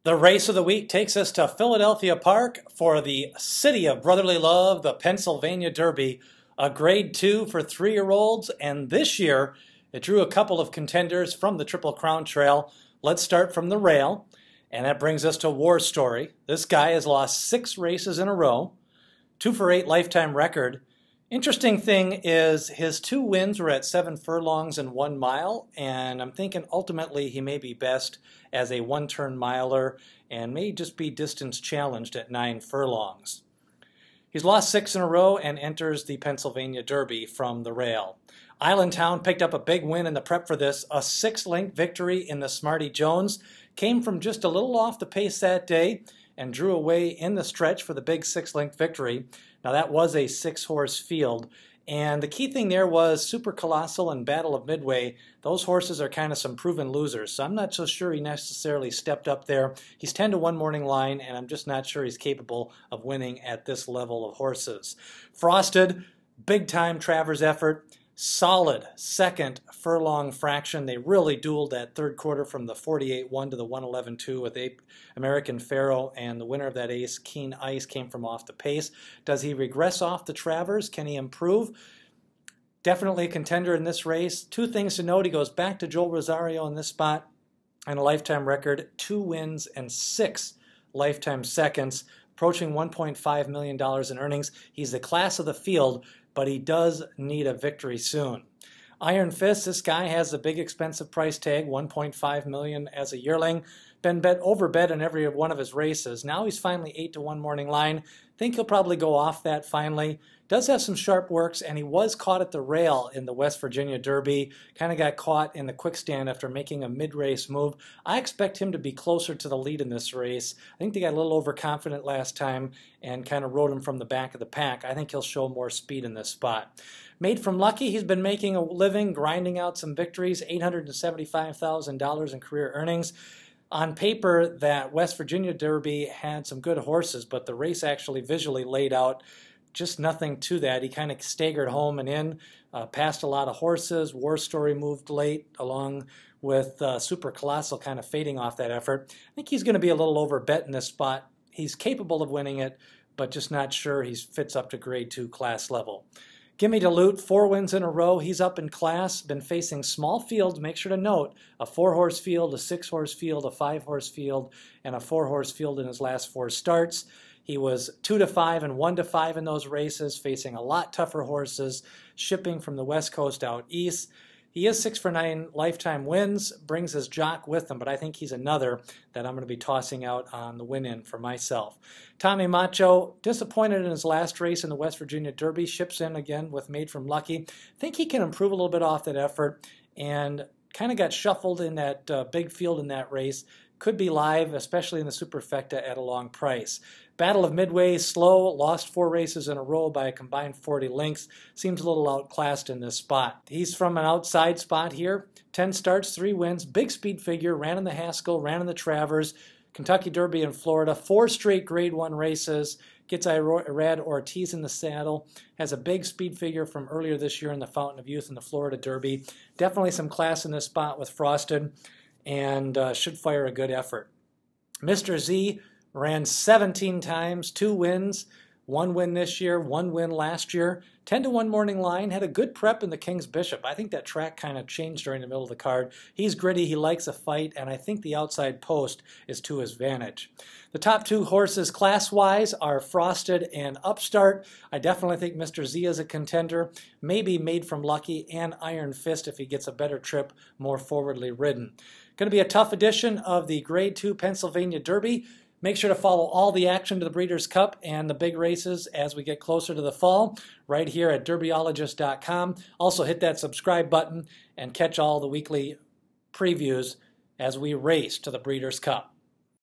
The race of the week takes us to Philadelphia Park for the City of Brotherly Love, the Pennsylvania Derby, a Grade 2 for 3-year-olds, and this year it drew a couple of contenders from the Triple Crown Trail. Let's start from the rail, and that brings us to War Story. This guy has lost 6 races in a row, 2 for 8 lifetime record. Interesting thing is his 2 wins were at 7 furlongs and 1 mile, and I'm thinking ultimately he may be best as a one-turn miler and may just be distance challenged at 9 furlongs. He's lost 6 in a row and enters the Pennsylvania Derby from the rail. Islandtown picked up a big win in the prep for this, a 6-length victory in the Smarty Jones. Came from just a little off the pace that day and drew away in the stretch for the big 6-length victory. Now that was a 6-horse field, and the key thing there was Super Colossal and Battle of Midway. Those horses are kind of some proven losers, so I'm not so sure he necessarily stepped up there. He's 10-1 morning line, and I'm just not sure he's capable of winning at this level of horses. Frosted, big-time Travers effort. Solid second furlong fraction. They really dueled that third quarter from the 48-1 to the 111-2 with American Pharaoh, and the winner of that ace, Keen Ice, came from off the pace. Does he regress off the Travers? Can he improve? Definitely a contender in this race. 2 things to note. He goes back to Joel Rosario in this spot and a lifetime record, 2 wins and 6 lifetime seconds, approaching $1.5 million in earnings. He's the class of the field, but he does need a victory soon. Iron Fist, this guy has a big expensive price tag, $1.5 million as a yearling. Been overbet in every one of his races. Now he's finally 8-1 morning line. Think he'll probably go off that finally. Does have some sharp works, and he was caught at the rail in the West Virginia Derby. Kind of got caught in the quick stand after making a mid-race move. I expect him to be closer to the lead in this race. I think they got a little overconfident last time and kind of rode him from the back of the pack. I think he'll show more speed in this spot. Made from Lucky, he's been making a living, grinding out some victories, $875,000 in career earnings. On paper, that West Virginia Derby had some good horses, but the race actually visually laid out just nothing to that. He kind of staggered home and in, passed a lot of horses. War Story moved late, along with Super Colossal kind of fading off that effort. I think he's going to be a little overbet in this spot. He's capable of winning it, but just not sure he fits up to Grade 2 class level. Gimme Dilute, 4 wins in a row. He's up in class, been facing small fields. Make sure to note a 4-horse field, a 6-horse field, a 5-horse field, and a 4-horse field in his last 4 starts. He was 2-5 and 1-5 in those races, facing a lot tougher horses, shipping from the West Coast out east. He is 6 for 9 lifetime wins, brings his jock with him, but I think he's another that I'm going to be tossing out on the win-in for myself. Tommy Macho, disappointed in his last race in the West Virginia Derby, ships in again with Made from Lucky. Think he can improve a little bit off that effort, and kind of got shuffled in that big field in that race. Could be live, especially in the Superfecta at a long price. Battle of Midway, slow, lost 4 races in a row by a combined 40 lengths. Seems a little outclassed in this spot. He's from an outside spot here. 10 starts, 3 wins, big speed figure, ran in the Haskell, ran in the Travers, Kentucky Derby in Florida, 4 straight Grade 1 races, gets Irad Ortiz in the saddle, has a big speed figure from earlier this year in the Fountain of Youth in the Florida Derby. Definitely some class in this spot with Frosted, and should fire a good effort. Mr. Z ran 17 times, 2 wins, 1 win this year, 1 win last year. 10-1 morning line, had a good prep in the King's Bishop. I think that track kind of changed during the middle of the card. He's gritty, he likes a fight, and I think the outside post is to his advantage. The top 2 horses class-wise are Frosted and Upstart. I definitely think Mr. Z is a contender, maybe Made from Lucky and Iron Fist if he gets a better trip, more forwardly ridden. Going to be a tough edition of the Grade 2 Pennsylvania Derby. Make sure to follow all the action to the Breeders' Cup and the big races as we get closer to the fall right here at Derbyologist.com. Also hit that subscribe button and catch all the weekly previews as we race to the Breeders' Cup.